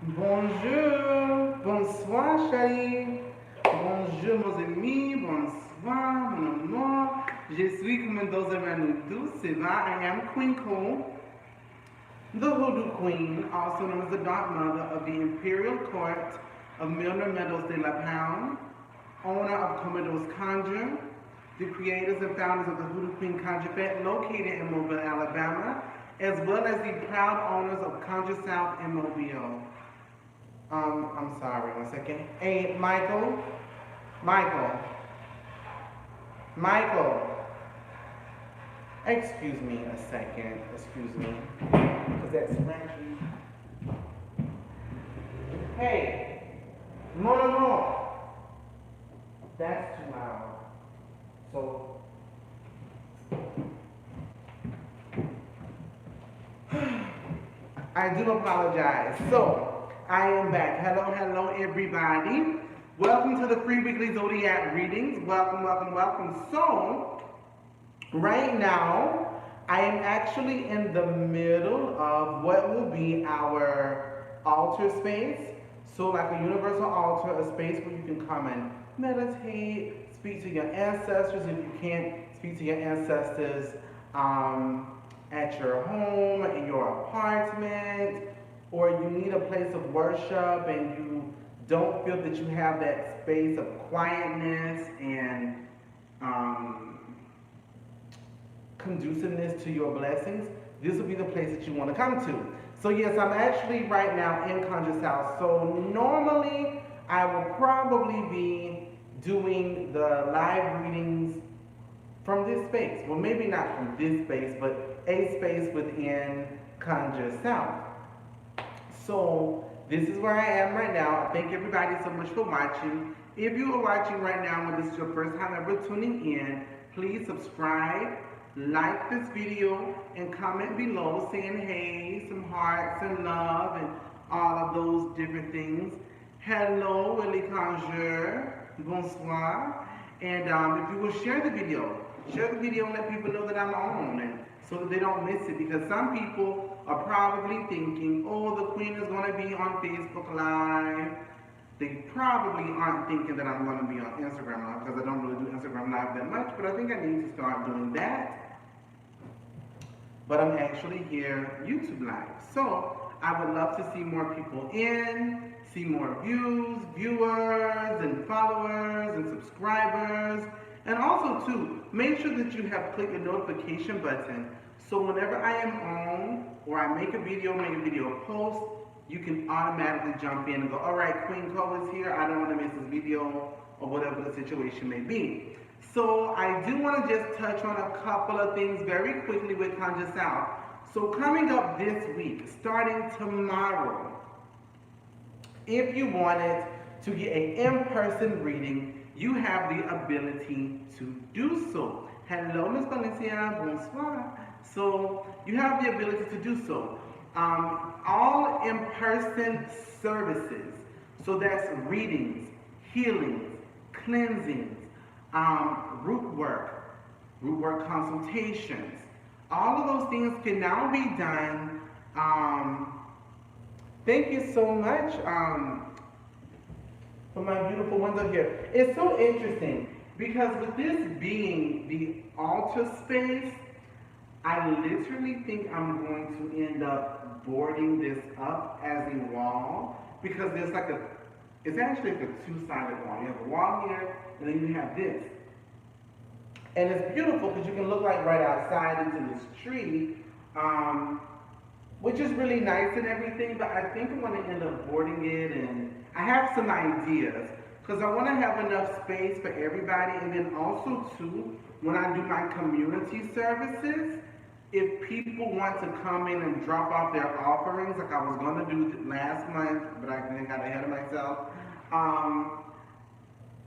Bonjour, bonsoir chérie, bonjour mes amis, bonsoir mon amour. Je suis comme dans un menu douce, c'est vrai, I am Queen Cool, the Hoodoo Queen, also known as the Dark Mother of the Imperial Court of Milner Meadows de la Pound, owner of Commodore's Conjure, the creators and founders of the Hoodoo Queen Conjure located in Mobile, Alabama, as well as the proud owners of Conjure South in Mobile. I'm sorry, one second. Hey, Michael, Michael. Excuse me a second, excuse me, because that's Frankie. Hey, no. That's too loud. So, I do apologize. So, I am back. Hello, everybody. Welcome to the free weekly Zodiac readings. Welcome. So, right now, I am actually in the middle of what will be our altar space. So, like a universal altar, a space where you can come and meditate, speak to your ancestors. If you can't speak to your ancestors at your home, in your apartment, or you need a place of worship and you don't feel that you have that space of quietness and conduciveness to your blessings, this will be the place that you want to come to. So yes, I'm actually right now in Conjure South. So normally I will probably be doing the live readings from this space. Well, maybe not from this space, but a space within Conjure South. So this is where I am right now. Thank everybody so much for watching. If you are watching right now and this is your first time ever tuning in, please subscribe, like this video, and comment below saying hey, some hearts and love and all of those different things. Hello, Willie Conjure. Bonsoir. And if you will share the video and let people know that I'm on, and so that they don't miss it, because some people are probably thinking, oh, the Queen is going to be on Facebook Live. They probably aren't thinking that I'm going to be on Instagram Live, because I don't really do Instagram Live that much, but I think I need to start doing that. But I'm actually here YouTube Live. So I would love to see more people in, see more views, viewers, and followers, and subscribers. And also, too, make sure that you have clicked the notification button, so whenever I am on, or I make a video post, you can automatically jump in and go, all right, Queen Cole is here, I don't want to miss this video, or whatever the situation may be. So I do want to just touch on a couple of things very quickly with Conjure South. So coming up this week, starting tomorrow, if you wanted to get an in-person reading, you have the ability to do so. Hello, Miss Valencia, bonsoir. So you have the ability to do so. All in-person services, so that's readings, healings, cleansings, root work consultations, all of those things can now be done. Thank you so much for my beautiful window here. It's so interesting because with this being the altar space, I literally think I'm going to end up boarding this up as a wall, because there's like it's actually like a two-sided wall. You have a wall here, and then you have this. And it's beautiful because you can look like right outside into this tree, which is really nice and everything, but I think I'm going to end up boarding it, and I have some ideas, because I want to have enough space for everybody, and then also, too, when I do my community services, if people want to come in and drop off their offerings, like I was going to do last month, but I then got ahead of myself,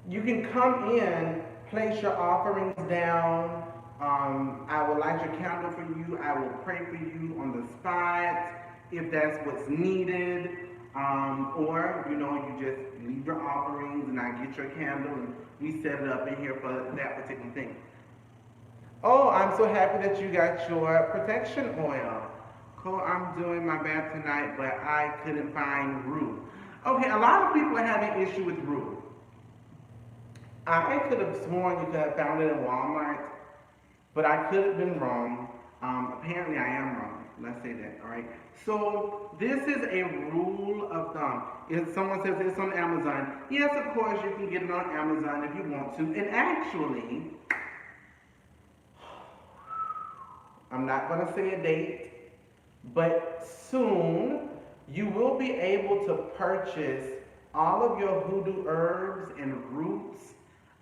you can come in, place your offerings down. I will light your candle for you. I will pray for you on the spot if that's what's needed. Or, you just leave your offerings and I get your candle and we set it up in here for that particular thing. Oh, I'm so happy that you got your protection oil. Cole, I'm doing my bath tonight, but I couldn't find Rue. Okay, a lot of people are having issue with Rue. I could have sworn you could have found it in Walmart, but I could have been wrong. Apparently, I am wrong. Let's say that, all right? So, this is a rule of thumb. If someone says it's on Amazon, yes, of course, you can get it on Amazon if you want to. And actually, I'm not going to say a date, but soon you will be able to purchase all of your hoodoo herbs and roots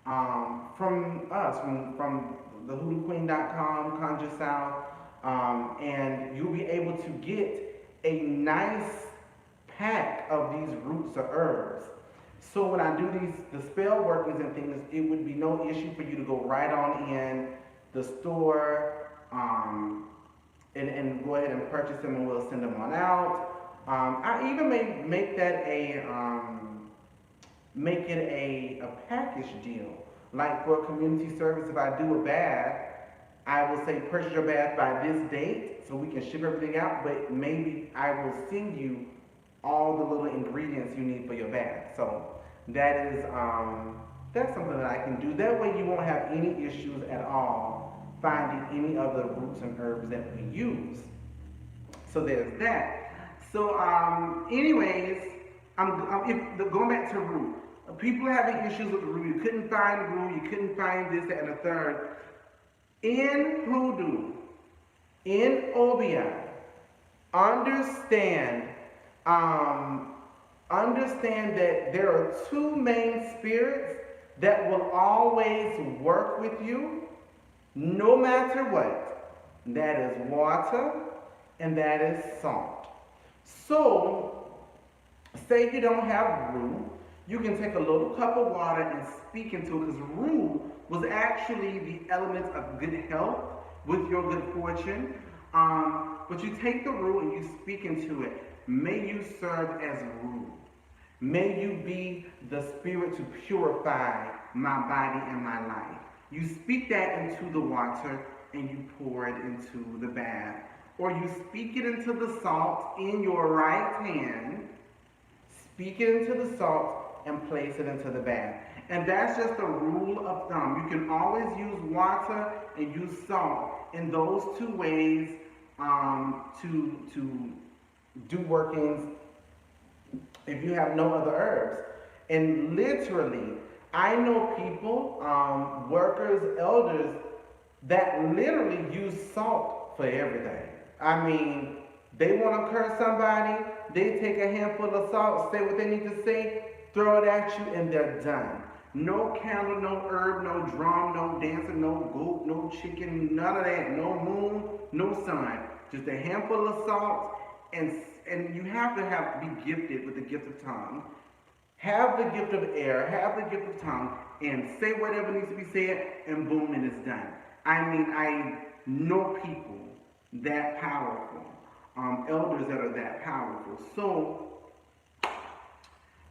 from us, from the hoodooqueen.com, Conjure South, and you'll be able to get a nice pack of these roots or herbs. So when I do the spell workings and things, it would be no issue for you to go right on in the store and go ahead and purchase them, and we'll send them on out. I even may make that make it a package deal. Like for community service, if I do a bath, I will say purchase your bath by this date so we can ship everything out, but maybe I will send you all the little ingredients you need for your bath. So that is that's something that I can do. That way you won't have any issues at all finding any of the roots and herbs that we use. So there's that. So anyways, going back to root. People are having issues with root. You couldn't find root, you couldn't find this, that, and the third. In hoodoo, in Obeah, understand that there are two main spirits that will always work with you, no matter what. That is water and that is salt. So, say you don't have roux, you can take a little cup of water and speak into it, because roux was actually the element of good health with your good fortune. But you take the roux and you speak into it. May you serve as roux. May you be the spirit to purify my body and my life. You speak that into the water and you pour it into the bath. Or you speak it into the salt in your right hand, speak it into the salt, and place it into the bath. And that's just a rule of thumb. You can always use water and use salt in those two ways to do workings if you have no other herbs. And literally, I know people, workers, elders, that literally use salt for everything. I mean, they want to curse somebody, they take a handful of salt, say what they need to say, throw it at you, and they're done. No candle, no herb, no drum, no dancer, no goat, no chicken, none of that. No moon, no sun. Just a handful of salt, and you have to be gifted with the gift of tongue. Have the gift of air, have the gift of tongue, and say whatever needs to be said, and boom, it is done. I mean, I know people that powerful, elders that are that powerful. So,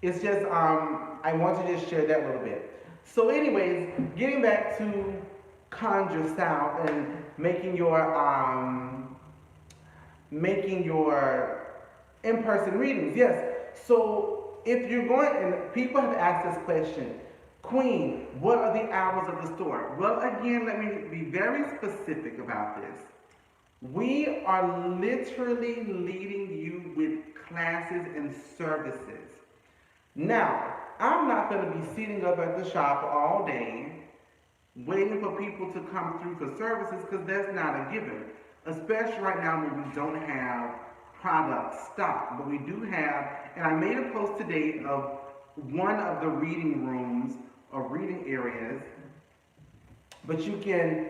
it's just, I want to just share that a little bit. So anyways, getting back to Conjure South and making your in-person readings. Yes, so if you're going, and people have asked this question, Queen, what are the hours of the store? Well, again, let me be very specific about this. We are literally leading you with classes and services. Now, I'm not going to be sitting up at the shop all day waiting for people to come through for services, because that's not a given. Especially right now when we don't have product stock. But we do have, and I made a post today of one of the reading rooms or reading areas, but you can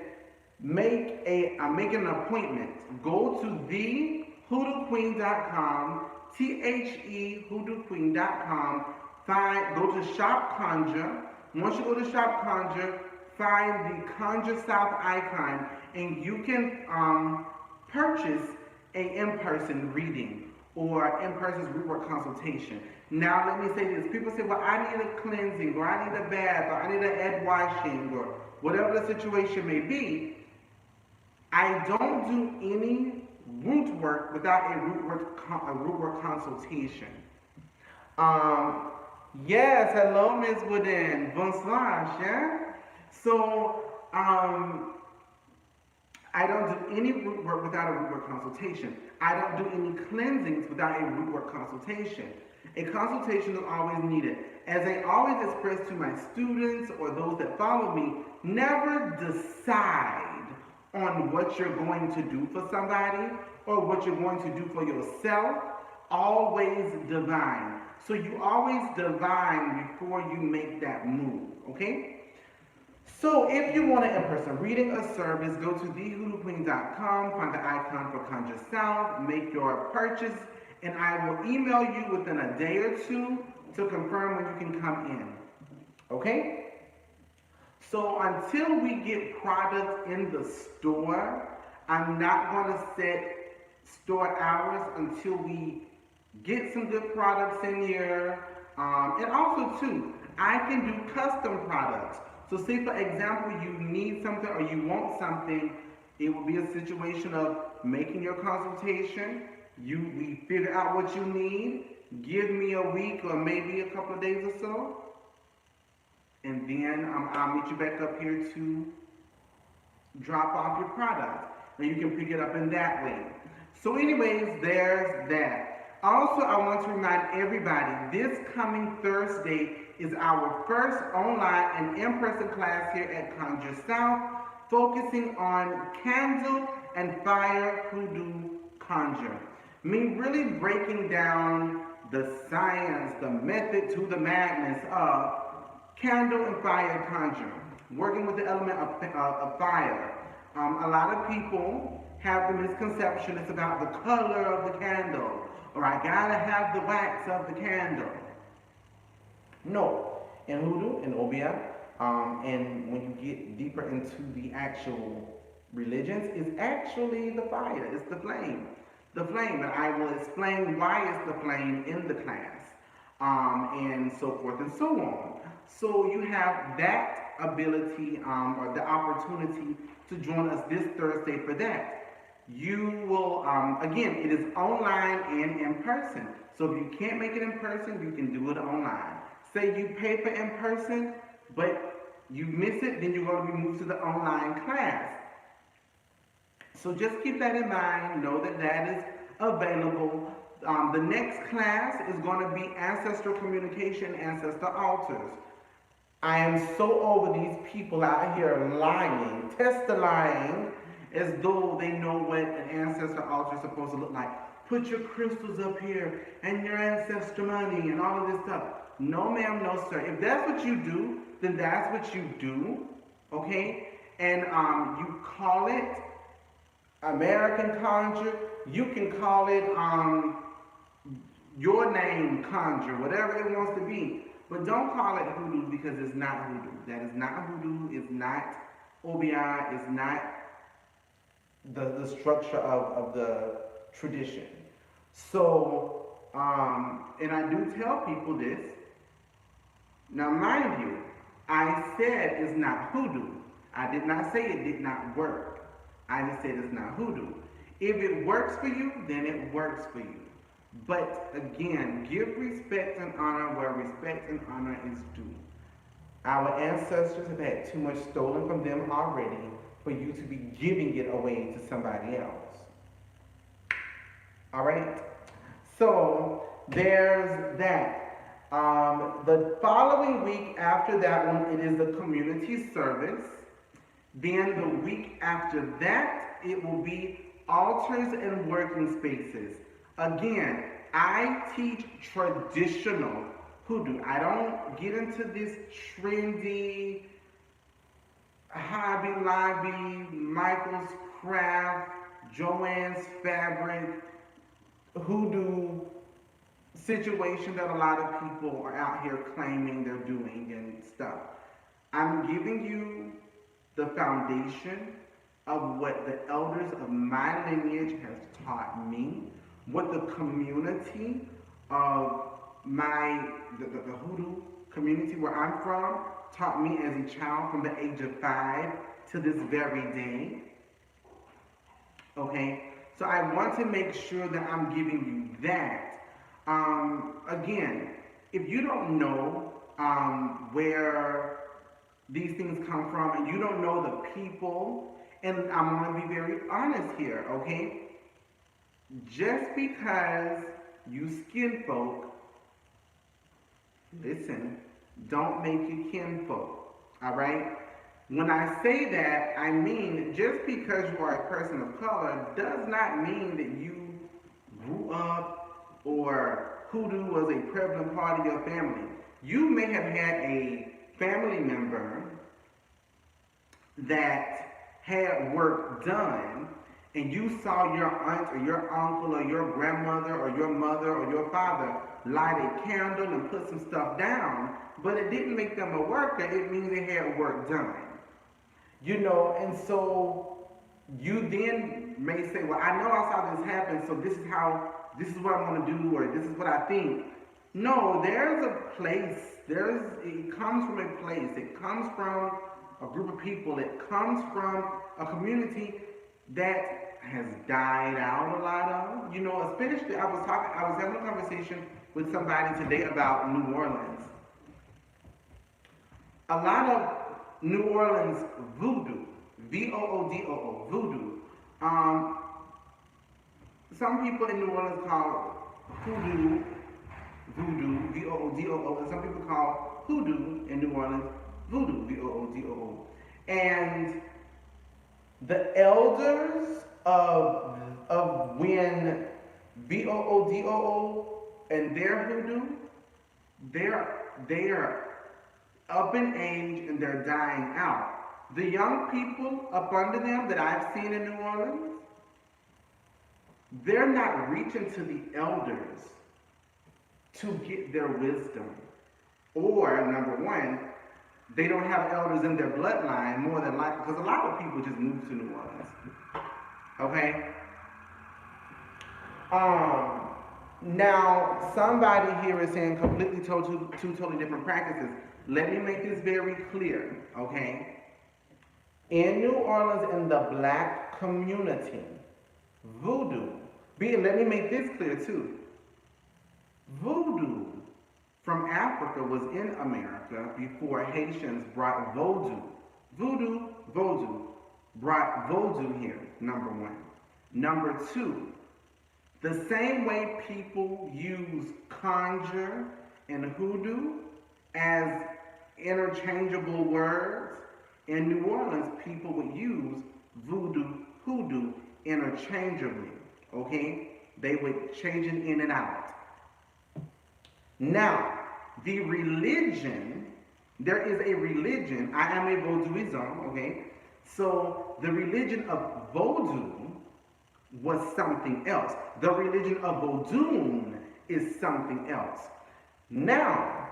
make an appointment. Go to thehoodooqueen.com, THEhoodooqueen.com, go to Shop Conjure. Once you go to Shop Conjure, find the Conjure South icon, and you can purchase an in-person reading or in-person rework consultation. Now let me say this. People say, well, I need a cleansing, or I need a bath, or I need an egg washing, or whatever the situation may be. I don't do any root work without a root work consultation. Yes, hello, Miss Wooden. Bonsoir, yeah? So, I don't do any root work without a root work consultation. I don't do any cleansings without a root work consultation. A consultation is always needed. As I always express to my students or those that follow me, never decide on what you're going to do for somebody or what you're going to do for yourself. Always divine. So you always divine before you make that move, okay? So if you want an in-person reading or service, go to thehoodooqueen.com, find the icon for Conjure South, make your purchase, and I will email you within a day or two to confirm when you can come in. Okay? So until we get products in the store, I'm not going to set store hours until we get some good products in here. And also too, I can do custom products. So say for example, you need something or you want something, it will be a situation of making your consultation. We figure out what you need, give me a week or maybe a couple of days or so, and then I'll meet you back up here to drop off your product. And you can pick it up in that way. So anyways, there's that. Also, I want to remind everybody, this coming Thursday is our first online and in-person class here at Conjure South, focusing on candle and fire hoodoo conjure. Me really breaking down the science, the method to the madness of candle and fire conjure, working with the element of fire. A lot of people have the misconception it's about the color of the candle, or I gotta have the wax of the candle. No, in hoodoo, in obia, and when you get deeper into the actual religions, it's actually the fire, it's the flame. The flame, and I will explain why it's the flame in the class, and so forth and so on. So you have that ability or the opportunity to join us this Thursday for that. You will, again, it is online and in person. So if you can't make it in person, you can do it online. Say you pay for in person, but you miss it, then you're going to be moved to the online class. So just keep that in mind. Know that that is available. The next class is going to be ancestral communication, ancestor altars. I am so over these people out here lying, lying, as though they know what an ancestor altar is supposed to look like. Put your crystals up here and your ancestor money and all of this stuff. No ma'am, no sir. If that's what you do, then that's what you do, okay? And you call it American Conjure. You can call it your name Conjure, whatever it wants to be. But don't call it hoodoo because it's not hoodoo. That is not hoodoo. It's not OBI. It's not the structure of the tradition. So, and I do tell people this. Now, mind you, I said it's not hoodoo. I did not say it did not work. I just said it's not hoodoo. If it works for you, then it works for you. But again, give respect and honor where respect and honor is due. Our ancestors have had too much stolen from them already for you to be giving it away to somebody else. All right? So there's that. The following week after that one, it is the community service. Then the week after that, it will be altars and working spaces. Again, I teach traditional hoodoo. I don't get into this trendy, Hobby Lobby, Michael's Craft, Joann's Fabric, hoodoo situation that a lot of people are out here claiming they're doing and stuff. I'm giving you the foundation of what the elders of my lineage have taught me, what the community of the hoodoo community where I'm from taught me as a child from the age of 5 to this very day. Okay, So I want to make sure that I'm giving you that. Again, if you don't know where these things come from and you don't know the people, and I'm going to be very honest here, okay? Just because you skin folk, listen, don't make you kinfolk, all right? When I say that, I mean just because you are a person of color does not mean that you grew up or hoodoo was a prevalent part of your family. You may have had a family member that had work done and you saw your aunt or your uncle or your grandmother or your mother or your father light a candle and put some stuff down, but it didn't make them a worker. It means they had work done. You know, and so you then may say, well, I know I saw this happen, so this is what I'm going to do, or this is what I think. No, there's a place, it comes from a place, it comes from a group of people, it comes from a community that has died out a lot of, you know, especially I was having a conversation with somebody today about New Orleans. A lot of New Orleans voodoo, voodoo, voodoo. Some people in New Orleans call hoodoo, voodoo, and some people call hoodoo in New Orleans voodoo, voodoo. And the elders of when voodoo and their hoodoo, they're up in age and they're dying out. The young people up under them that I've seen in New Orleans, they're not reaching to the elders to get their wisdom. Or, number one, they don't have elders in their bloodline more than likely, because a lot of people just move to New Orleans. Okay? Now, somebody here is saying two totally different practices. Let me make this very clear, okay? In New Orleans, in the black community, voodoo, let me make this clear too. Voodoo from Africa was in America before Haitians brought Vodou. Vodou brought Vodou here, number one. Number two, the same way people use conjure and hoodoo as interchangeable words, in New Orleans people would use voodoo, hoodoo interchangeably, okay? They would change it in and out. Now, the religion, there is a religion, I am a Vodouism, okay? So the religion of Vodou was something else. The religion of Vodou is something else. Now,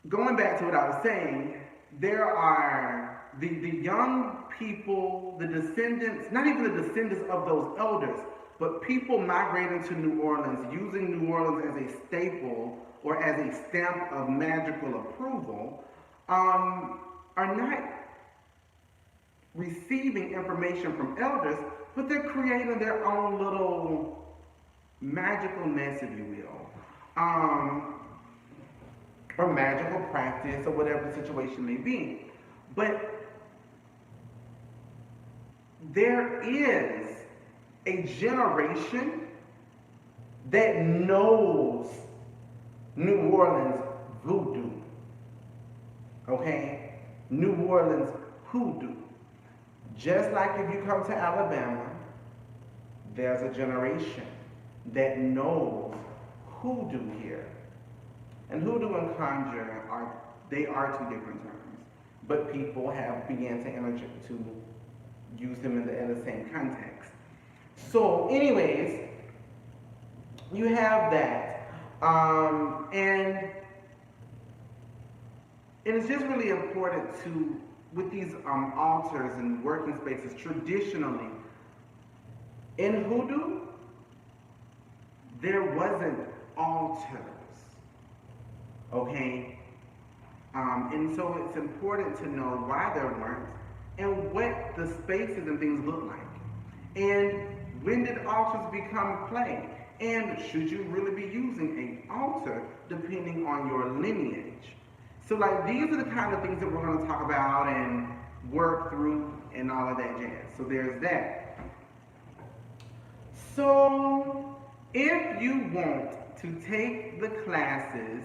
going back to what I was saying, there are the young people, the descendants, not even the descendants of those elders, but people migrating to New Orleans, using New Orleans as a staple or as a stamp of magical approval, are not receiving information from elders, but they're creating their own little magical mess, if you will. Or magical practice, or whatever the situation may be. But there is a generation that knows New Orleans voodoo, okay? New Orleans hoodoo. Just like if you come to Alabama, there's a generation that knows hoodoo here. And hoodoo and conjure are two different terms, but people have began to use them in the same context. So, anyways, you have that, and it's just really important to, with these altars and working spaces, traditionally, in hoodoo, there wasn't altars. Okay? And so it's important to know why there weren't and what the spaces and things look like. And when did altars become play? And should you really be using an altar depending on your lineage? So like these are the kind of things that we're going to talk about and work through and all of that jazz. So there's that. So if you want to take the classes,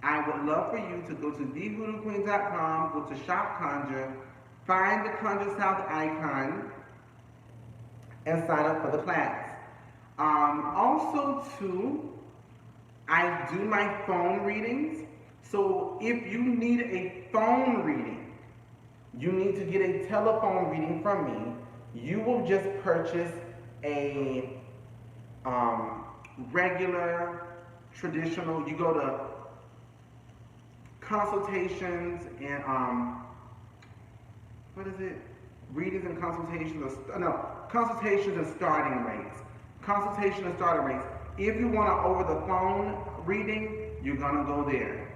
I would love for you to go to thehoodooqueen.com, go to Shop Conjure, find the Conjure South icon, and sign up for the class. Also, too, I do my phone readings. So if you need a phone reading, you need to get a telephone reading from me. You will just purchase a regular, traditional, you go to consultations and, what is it? Readings and consultations, consultations and starting rates. Consultation and starting rates. If you want an over the phone reading, you're gonna go there.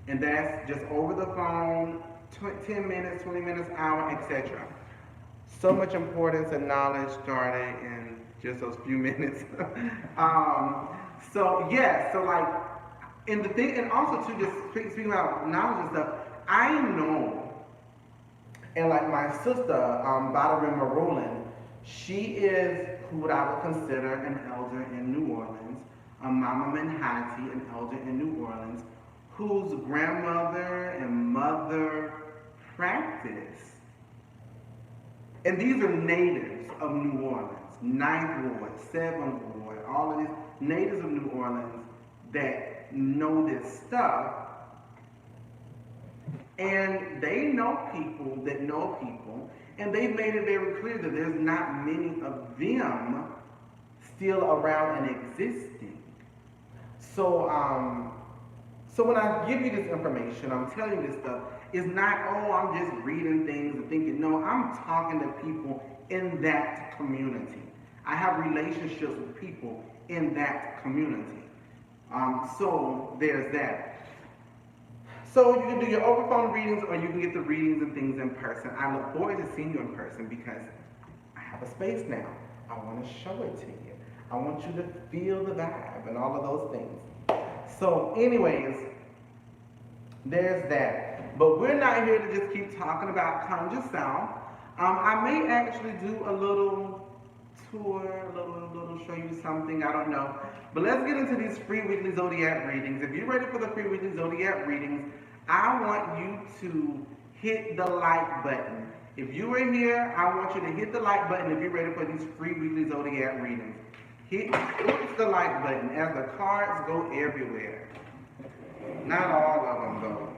And that's just over the phone, 10 minutes, 20 minutes, hour, etc. So much importance and knowledge started in just those few minutes. So yeah, so like, and the thing, and also to just speaking about knowledge and stuff, I know, and like my sister, Badarima Rowland, she is who I would consider an elder in New Orleans, Mama Menhati, an elder in New Orleans, whose grandmother and mother practice. And these are natives of New Orleans, 9th Ward, 7th Ward, all of these natives of New Orleans that know this stuff. And they know people that know people, and they've made it very clear that there's not many of them still around and existing. So, so when I give you this information, I'm telling you this stuff, it's not, oh, I'm just reading things and thinking. No, I'm talking to people in that community. I have relationships with people in that community. So there's that. So you can do your over phone readings, or you can get the readings and things in person. I look forward to seeing you in person because I have a space now. I want to show it to you. I want you to feel the vibe and all of those things. So anyways, there's that. But we're not here to just keep talking about Conjure South. I may actually do a little tour, a little show you something, I don't know. But let's get into these free weekly Zodiac readings. If you're ready for the free weekly Zodiac readings, I want you to hit the like button. If you are here, I want you to hit the like button if you're ready for these free weekly Zodiac readings. Hit the like button as the cards go everywhere. Not all of them though.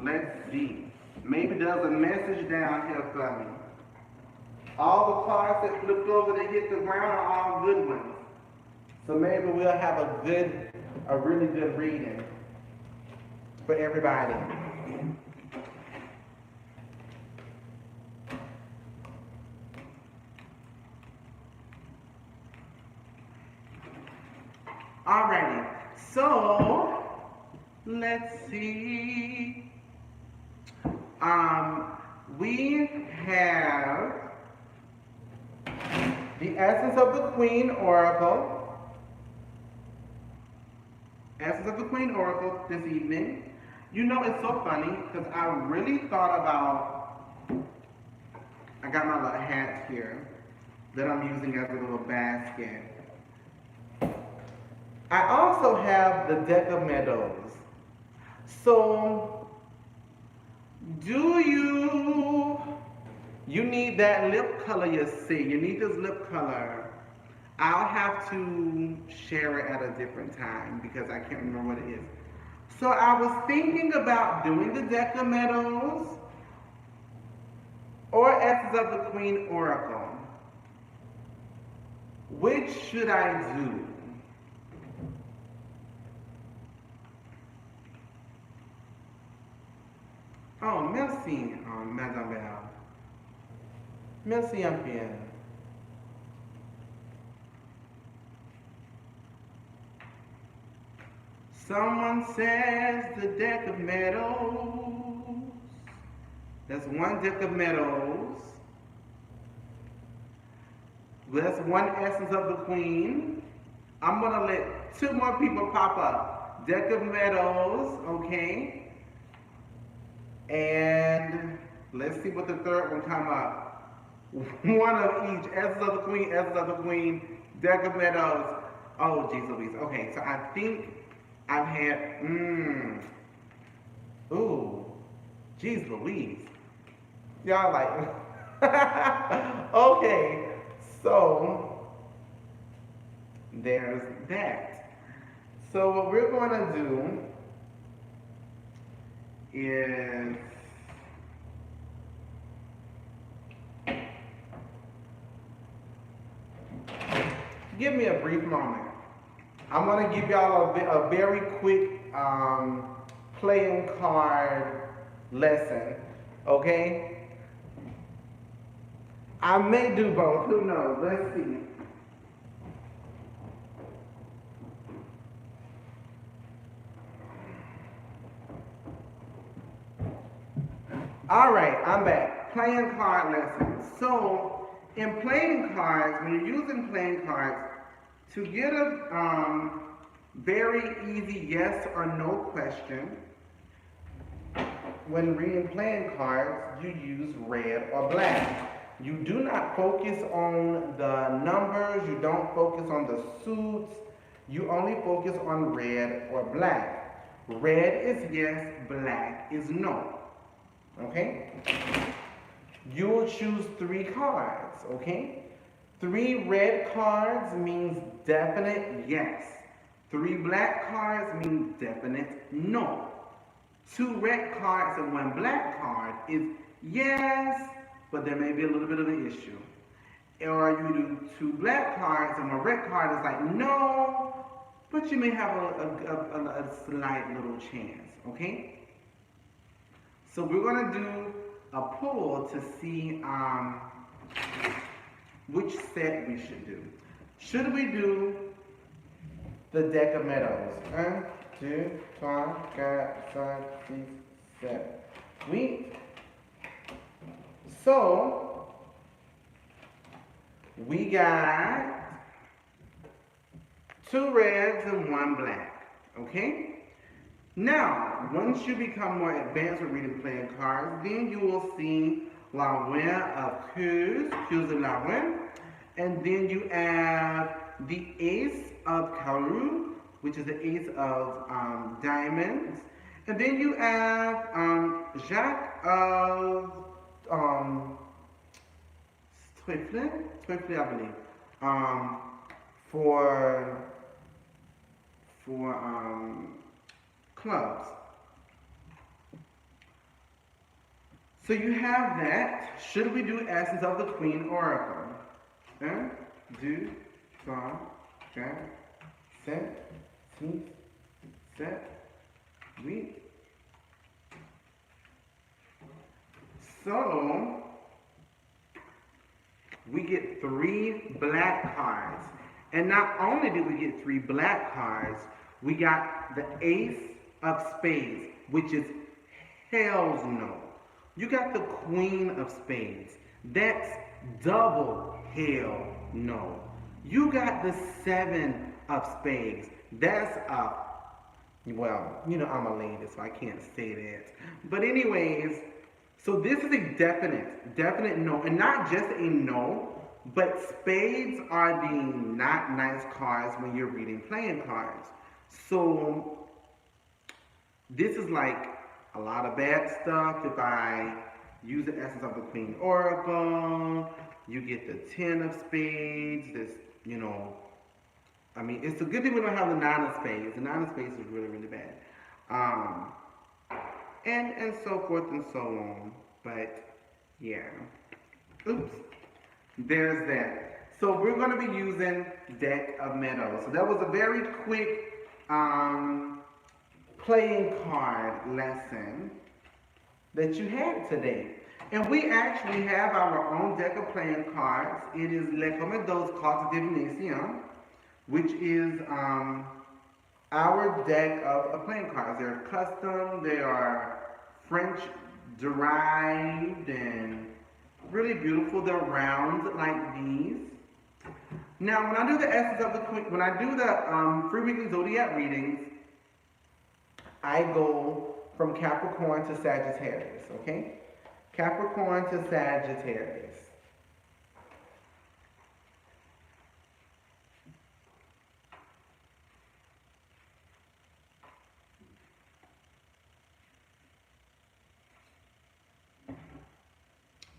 Let's see. Maybe there's a message down here for me. All the cards that flipped over that hit the ground are all good ones. So maybe we'll have a really good reading for everybody. Alrighty, so let's see. We have the Essence of the Queen Oracle. Essence of the Queen Oracle this evening. You know, it's so funny because I really thought about, I got my little hat here that I'm using as a little basket. I also have the deck of meadows. So, you need that lip color, you see. You need this lip color. I'll have to share it at a different time because I can't remember what it is. So I was thinking about doing the deck of meadows or Essence of the Queen Oracle. Which should I do? Oh, merci, Madame Belle. Merci un peu. Someone says the deck of meadows. That's one deck of meadows. That's one essence of the Queen. I'm going to let two more people pop up. Deck of Meadows, okay. And let's see what the third one come up. One of each. Essence of the Queen, Essence of the Queen, Deck of Meadows. Oh, geez Louise. Okay, so I think I've had, ooh, geez Louise. Y'all like, okay, so there's that. So what we're going to do is give me a brief moment. I'm going to give y'all a very quick playing card lesson, okay? I may do both, who knows? Let's see. All right, I'm back. Playing card lesson. So, in playing cards, when you're using playing cards, to get a very easy yes or no question, when reading playing cards, you use red or black. You do not focus on the numbers, you don't focus on the suits, you only focus on red or black. Red is yes, black is no. Okay? You will choose 3 cards, okay? 3 red cards means definite yes. 3 black cards means definite no. 2 red cards and 1 black card is yes, but there may be a little bit of an issue. Or you do 2 black cards and 1 red card is like no, but you may have a slight little chance, okay? So we're going to do a pull to see which set we should do. Should we do the Deck of Meadows? 1, 2, 3, 4, 5, 6, 7. So we got 2 reds and 1 black, okay? Now, once you become more advanced with reading playing cards, then you will see La Reine of Queues, Queues de la Reine, and then you have the Ace of Carreau, which is the Ace of Diamonds, and then you have Jack of Trifle, I believe, for clubs. So you have that. Should we do Essence of the Queen Oracle? 1, 2, 3, 4, 5, 6, 7, 8. So we get 3 black cards. And not only did we get 3 black cards, we got the Ace of Spades, which is hell's no. You got the Queen of Spades. That's double hell no. You got the 7 of Spades. That's well, you know I'm a lady, so I can't say that. But anyways, so this is a definite no. And not just a no, but spades are the not nice cards when you're reading playing cards. So this is like a lot of bad stuff. If I use the Essence of the Queen Oracle, you get the 10 of Spades. This, you know, I mean, it's a good thing we don't have the 9 of Spades. The 9 of Spades is really, really bad. And so forth and so on. But, yeah. Oops. There's that. So we're going to be using Deck of Meadows. So that was a very quick playing card lesson that you had today. And we actually have our own deck of playing cards. It is Les Comédos Cartes Divination, which is our deck of playing cards. They're custom, they are French derived and really beautiful. They're round like these. Now, when I do the essence of the queen, when I do the free weekly zodiac readings, I go from Capricorn to Sagittarius, okay? Capricorn to Sagittarius.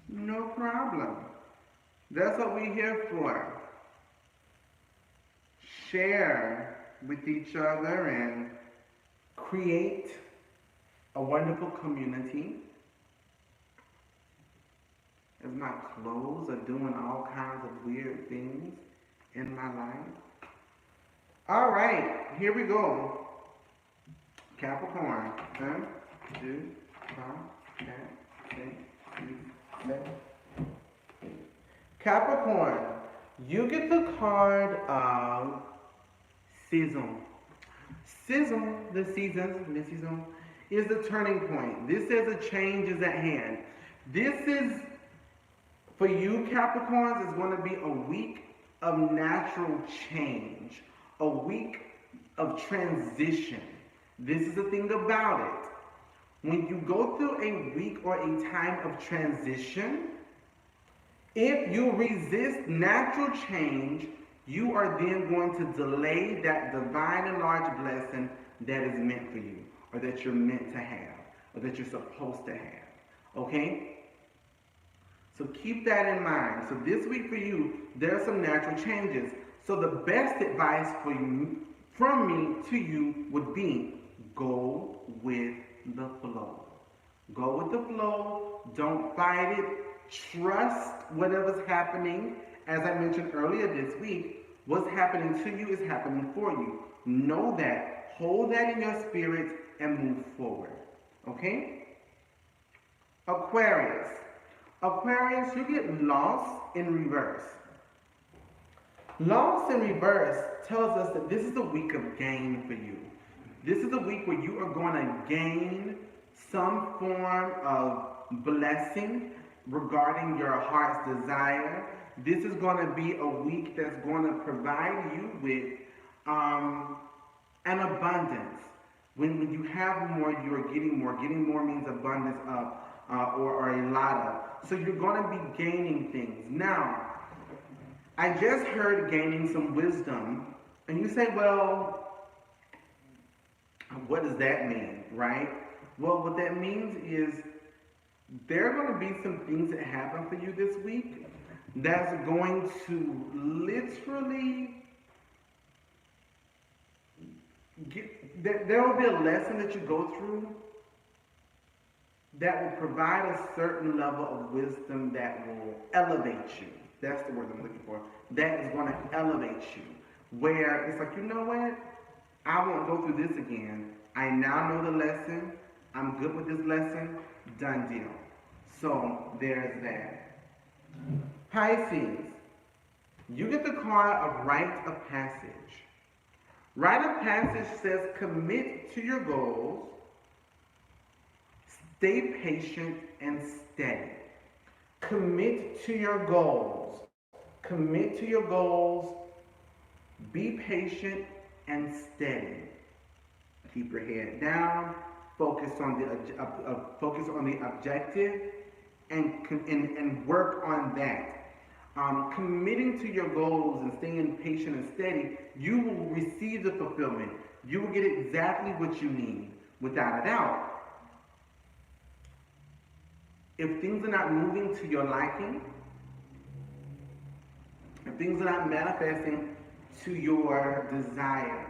No problem. That's what we're here for. Share with each other and create a wonderful community. As my clothes are doing all kinds of weird things in my life. All right, here we go. Capricorn. 1, 2, 5, 10, 6, 7, 8. Capricorn, you get the card of season. Season, the season, is the turning point. This says a change is at hand. This is, for you Capricorns, is going to be a week of natural change, a week of transition. This is the thing about it. When you go through a week or a time of transition, if you resist natural change, you are then going to delay that divine and large blessing that is meant for you, or that you're meant to have, or that you're supposed to have. Okay? So keep that in mind. So this week for you, there are some natural changes. So the best advice for you, from me to you, would be go with the flow. Go with the flow. Don't fight it. Trust whatever's happening. As I mentioned earlier this week, what's happening to you is happening for you. Know that. Hold that in your spirit and move forward. Okay? Aquarius. Aquarius, you get lost in reverse. Lost in reverse tells us that this is a week of gain for you. This is a week where you are going to gain some form of blessing regarding your heart's desire. This is going to be a week that's going to provide you with an abundance. When you have more, you're getting more. Getting more means abundance of, or a lot of. So you're going to be gaining things. Now, I just heard gaining some wisdom. And you say, well, what does that mean, right? Well, what that means is there are going to be some things that happen for you this week that's going to literally there will be a lesson that you go through that will provide a certain level of wisdom that will elevate you. That's the word I'm looking for. That is going to elevate you. Where it's like, you know what? I won't go through this again. I now know the lesson. I'm good with this lesson. Done deal. So there's that. Pisces, you get the card of rite of passage. Rite of passage says commit to your goals, stay patient and steady. Commit to your goals. Commit to your goals. Be patient and steady. Keep your head down. Focus on the objective, and work on that. Committing to your goals and staying patient and steady, you will receive the fulfillment. You will get exactly what you need, without a doubt. If things are not moving to your liking, if things are not manifesting to your desire,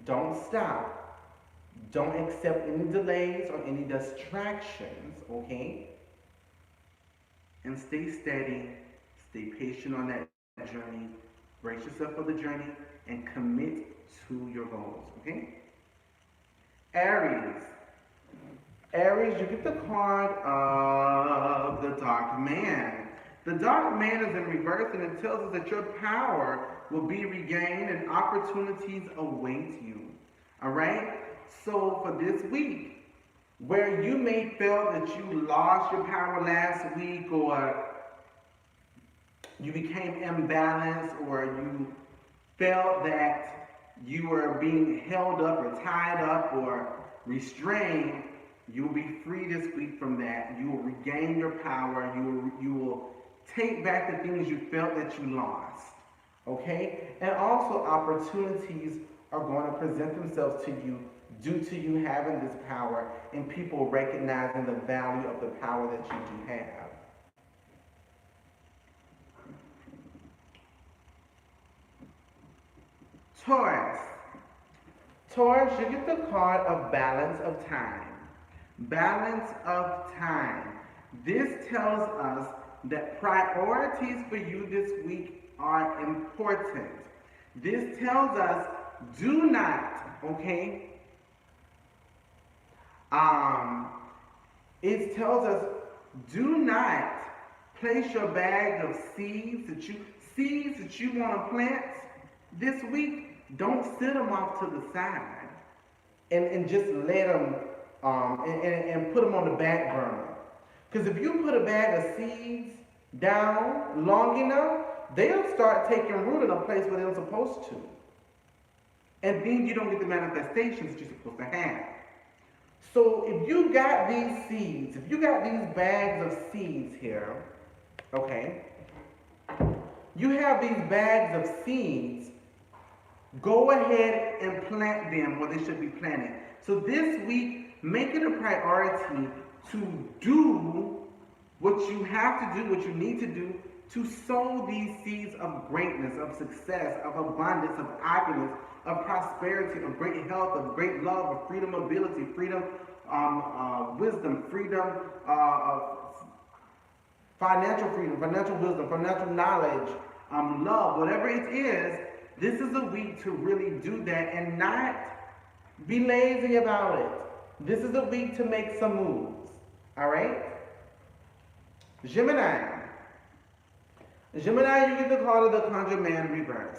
don't stop. Don't accept any delays or any distractions, okay? And stay steady, stay patient on that journey. Brace yourself for the journey and commit to your goals, okay? Aries. Aries, you get the card of the Dark Man. The Dark Man is in reverse, and it tells us that your power will be regained and opportunities await you. All right? So for this week, where you may feel that you lost your power last week, or you became imbalanced, or you felt that you were being held up or tied up or restrained, you will be free this week from that. You will regain your power. You will take back the things you felt that you lost. Okay? And also opportunities are going to present themselves to you due to you having this power and people recognizing the value of the power that you do have. Taurus. Taurus, you get the card of balance of time. Balance of time. This tells us that priorities for you this week are important. This tells us do not, okay? It tells us do not place your bag of seeds that you want to plant this week. Don't sit them off to the side and just let them and put them on the back burner. Because if you put a bag of seeds down long enough, they'll start taking root in a place where they're supposed to. And then you don't get the manifestations that you're supposed to have. So if you got these seeds, if you got these bags of seeds here, okay, you have these bags of seeds, go ahead and plant them where they should be planted. So this week, make it a priority to do what you have to do, what you need to do to sow these seeds of greatness, of success, of abundance, of opulence, of prosperity, of great health, of great love, of freedom, ability, freedom, wisdom, freedom, financial freedom, financial wisdom, financial knowledge, love, whatever it is. This is a week to really do that and not be lazy about it. This is a week to make some moves. All right? Gemini. Gemini, you get the card of the Conjure Man reverse.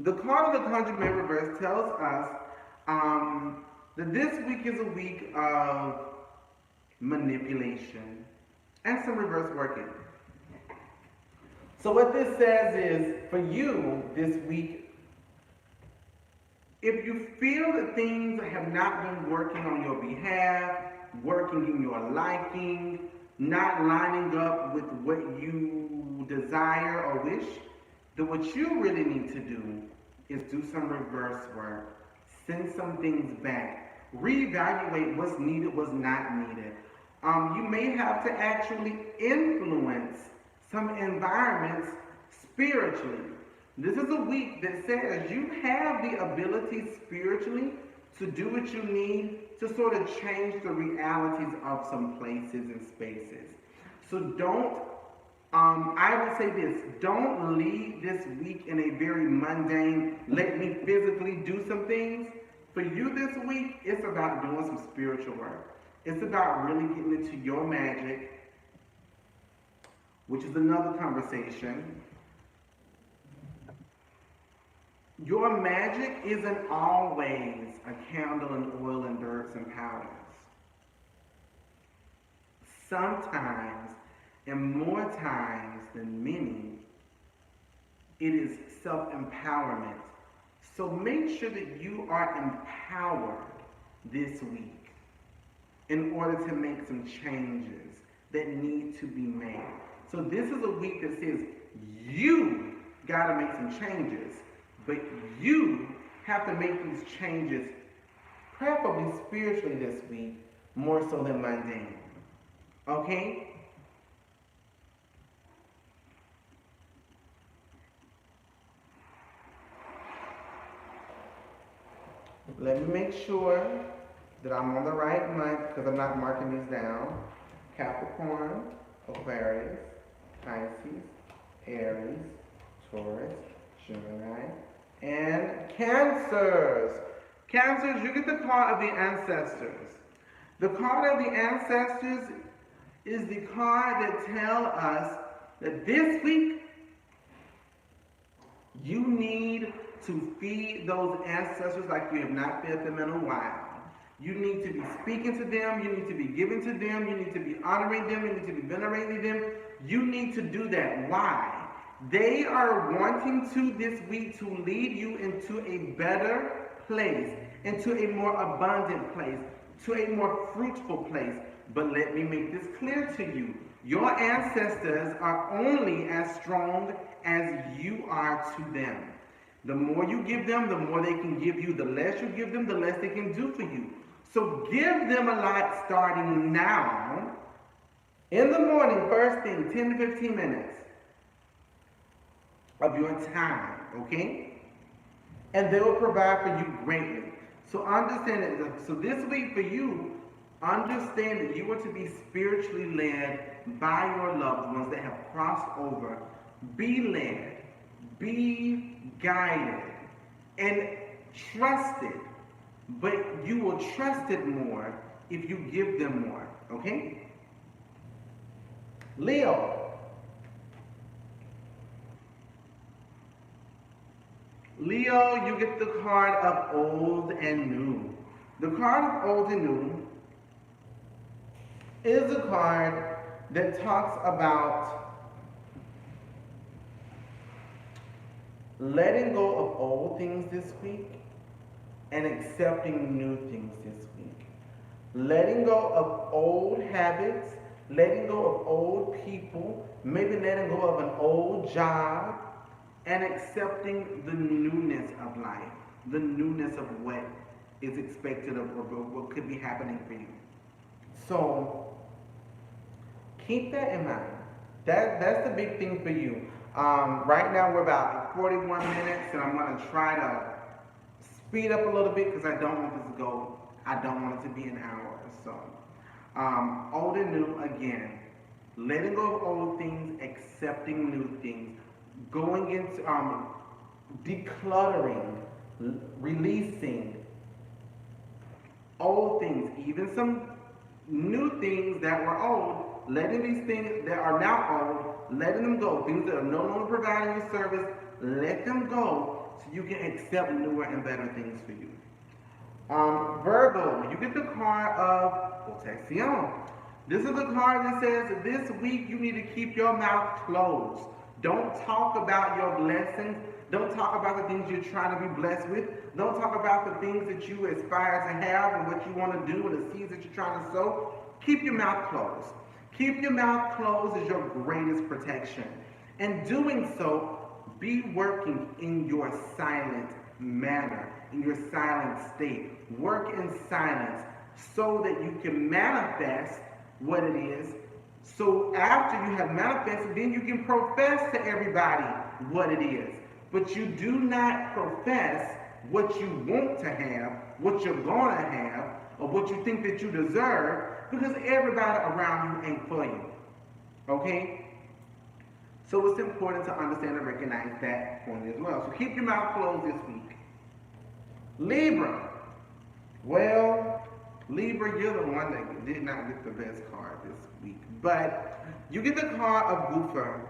The card of the Conjure Man reverse tells us that this week is a week of manipulation and some reverse working. So what this says is, for you this week, if you feel that things have not been working on your behalf, working in your liking, not lining up with what you desire or wish, then what you really need to do is do some reverse work. Send some things back. Reevaluate what's needed, what's not needed. You may have to actually influence some environments spiritually. This is a week that says you have the ability spiritually to do what you need to sort of change the realities of some places and spaces. So don't, I would say this, don't lead this week in a very mundane, let me physically do some things. For you this week, it's about doing some spiritual work. It's about really getting into your magic, which is another conversation. Your magic isn't always a candle and oil and dirts and powders. Sometimes, and more times than many, it is self-empowerment. So make sure that you are empowered this week in order to make some changes that need to be made. So this is a week that says you got to make some changes. But you have to make these changes, preferably spiritually this week, more so than mundane. Okay? Let me make sure that I'm on the right month because I'm not marking these down. Capricorn, Aquarius, Pisces, Aries, Taurus, Gemini, and Cancers. Cancers, you get the card of the ancestors. The card of the ancestors is the card that tells us that this week you need to feed those ancestors like you have not fed them in a while. You need to be speaking to them. You need to be giving to them. You need to be honoring them. You need to be venerating them. You need to do that. Why? They are wanting to this week to lead you into a better place, into a more abundant place, to a more fruitful place. But let me make this clear to you. Your ancestors are only as strong as you are to them. The more you give them, the more they can give you. The less you give them, the less they can do for you. So give them a lot starting now. In the morning, first thing, 10 to 15 minutes of your time, okay? And they will provide for you greatly. So understand that, so this week for you, understand that you are to be spiritually led by your loved ones that have crossed over. Be led, be guided, and trusted. But you will trust it more if you give them more, okay? Leo. Leo, you get the card of old and new. The card of old and new is a card that talks about letting go of old things this week and accepting new things this week. Letting go of old habits, letting go of old people, maybe letting go of an old job, and accepting the newness of life, the newness of what is expected of or what could be happening for you. So keep that in mind. That's the big thing for you. Right now we're about 41 minutes, and I'm going to try to speed up a little bit because I don't want this to go. I don't want it to be an hour. So old and new again. Letting go of old things, accepting new things. Going into decluttering, releasing old things, even some new things that were old, letting these things that are now old, letting them go. Things that are no longer providing you service, let them go so you can accept newer and better things for you. Virgo, you get the card of protection. This is the card that says this week you need to keep your mouth closed. Don't talk about your blessings. Don't talk about the things you're trying to be blessed with. Don't talk about the things that you aspire to have and what you want to do and the seeds that you're trying to sow. Keep your mouth closed. Keep your mouth closed is your greatest protection. And doing so, be working in your silent manner, in your silent state. Work in silence so that you can manifest what it is. So after you have manifested, then you can profess to everybody what it is. But you do not profess what you want to have, what you're going to have, or what you think that you deserve, because everybody around you ain't for you. Okay? So it's important to understand and recognize that point as well. So keep your mouth closed this week. Libra. Well, Libra, you're the one that did not get the best card this week. But you get the card of Goofer.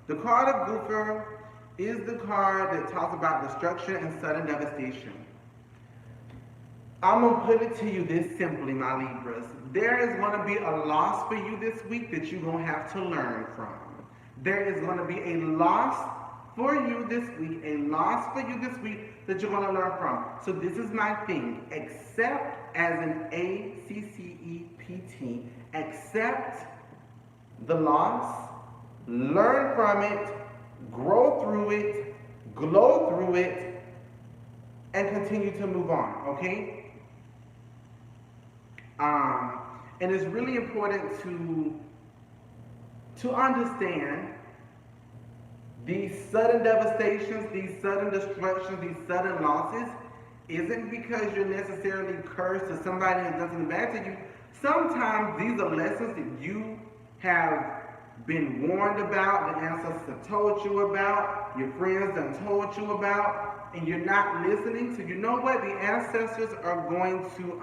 The card of Goofer is the card that talks about destruction and sudden devastation. I'm going to put it to you this simply, my Libras. There is going to be a loss for you this week that you're going to have to learn from. There is going to be a loss for you this week, a loss for you this week that you're going to learn from. So this is my thing. Accept, as in ACCEPT, accept the loss, learn from it, grow through it, glow through it, and continue to move on, okay? And it's really important to understand these sudden devastations, these sudden destructions, these sudden losses isn't because you're necessarily cursed or somebody has done something bad to you. Sometimes these are lessons that you have been warned about, the ancestors have told you about, your friends have told you about, and you're not listening. So you know what? The ancestors are going to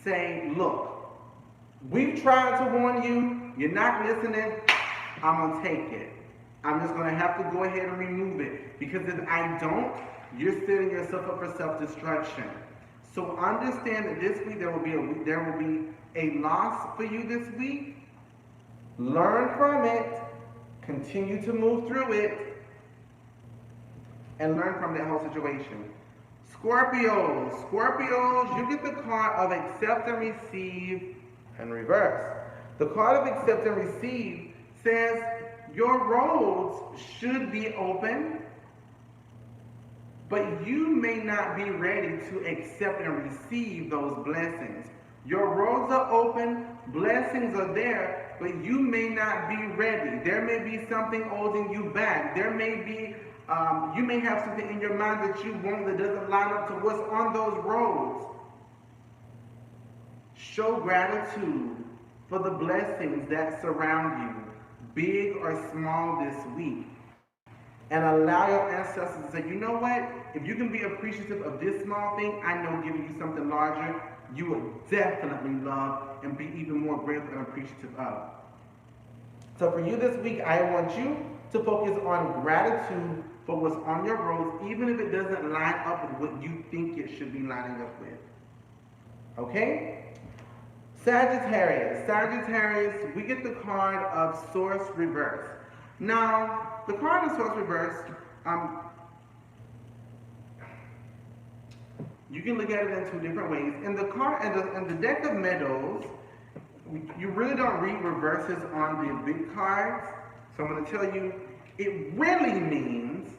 say, look, we've tried to warn you, you're not listening, I'm going to take it. I'm just going to have to go ahead and remove it. Because if I don't, you're setting yourself up for self-destruction. So understand that this week there will be a loss for you this week, learn from it, continue to move through it, and learn from that whole situation. Scorpios, you get the card of accept and receive in reverse. The card of accept and receive says your roads should be open, but you may not be ready to accept and receive those blessings. Your roads are open, blessings are there, but you may not be ready. There may be something holding you back. There may be, you may have something in your mind that you want that doesn't line up to what's on those roads. Show gratitude for the blessings that surround you, big or small, this week. And allow your ancestors to say, you know what? If you can be appreciative of this small thing, I know giving you something larger, you would definitely love and be even more grateful and appreciative of. So for you this week, I want you to focus on gratitude for what's on your roads, even if it doesn't line up with what you think it should be lining up with. Okay? Sagittarius, we get the card of Source Reverse. Now, the card of Source Reverse, you can look at it in two different ways. In the deck of Meadows, you really don't read reverses on the big cards. So I'm going to tell you, it really means,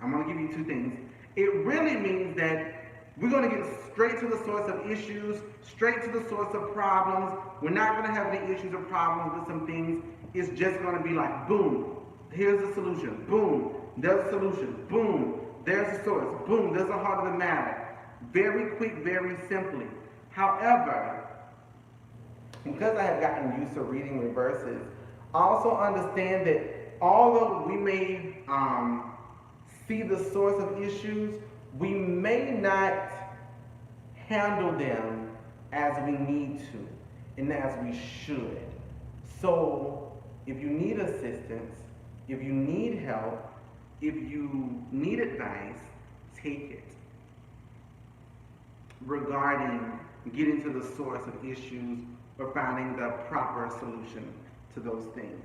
I'm going to give you two things. It really means that we're going to get straight to the source of issues, straight to the source of problems. We're not going to have any issues or problems with some things. It's just going to be like, boom, here's the solution. Boom, there's a solution. Boom, there's the source. Boom, there's the heart of the matter. Very quick, very simply. However, because I have gotten used to reading reverses, also understand that although we may see the source of issues, we may not handle them as we need to and as we should. So if you need assistance, if you need help, if you need advice, take it regarding getting to the source of issues or finding the proper solution to those things.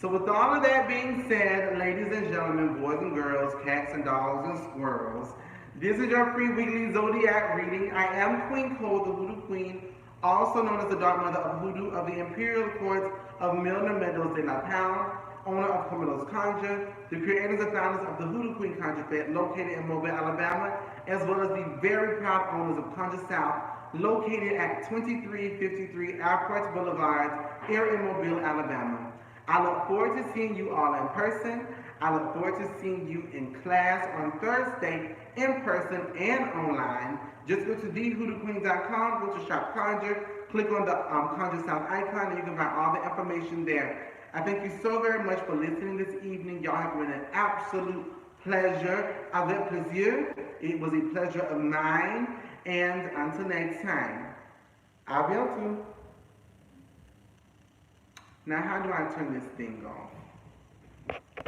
So with all of that being said, ladies and gentlemen, boys and girls, cats and dogs and squirrels, this is your free weekly Zodiac reading. I am Queen Cole, the Hoodoo Queen, also known as the Dark Mother of Hoodoo of the Imperial Courts of Milner Meadows de la Pound, owner of Conjure, the creators and founders of the Hoodoo Queen Conjure Fed, located in Mobile, Alabama, as well as the very proud owners of Conjure South, located at 2353 Airport Boulevard, here in Mobile, Alabama. I look forward to seeing you all in person. I look forward to seeing you in class on Thursday, in person and online. Just go to thehoodooqueen.com, go to Shop Conjure, click on the Conjure South icon, and you can find all the information there. I thank you so very much for listening this evening. Y'all have been an absolute pleasure. Avec plaisir. It was a pleasure of mine. And until next time, à bientôt. Now, how do I turn this thing off?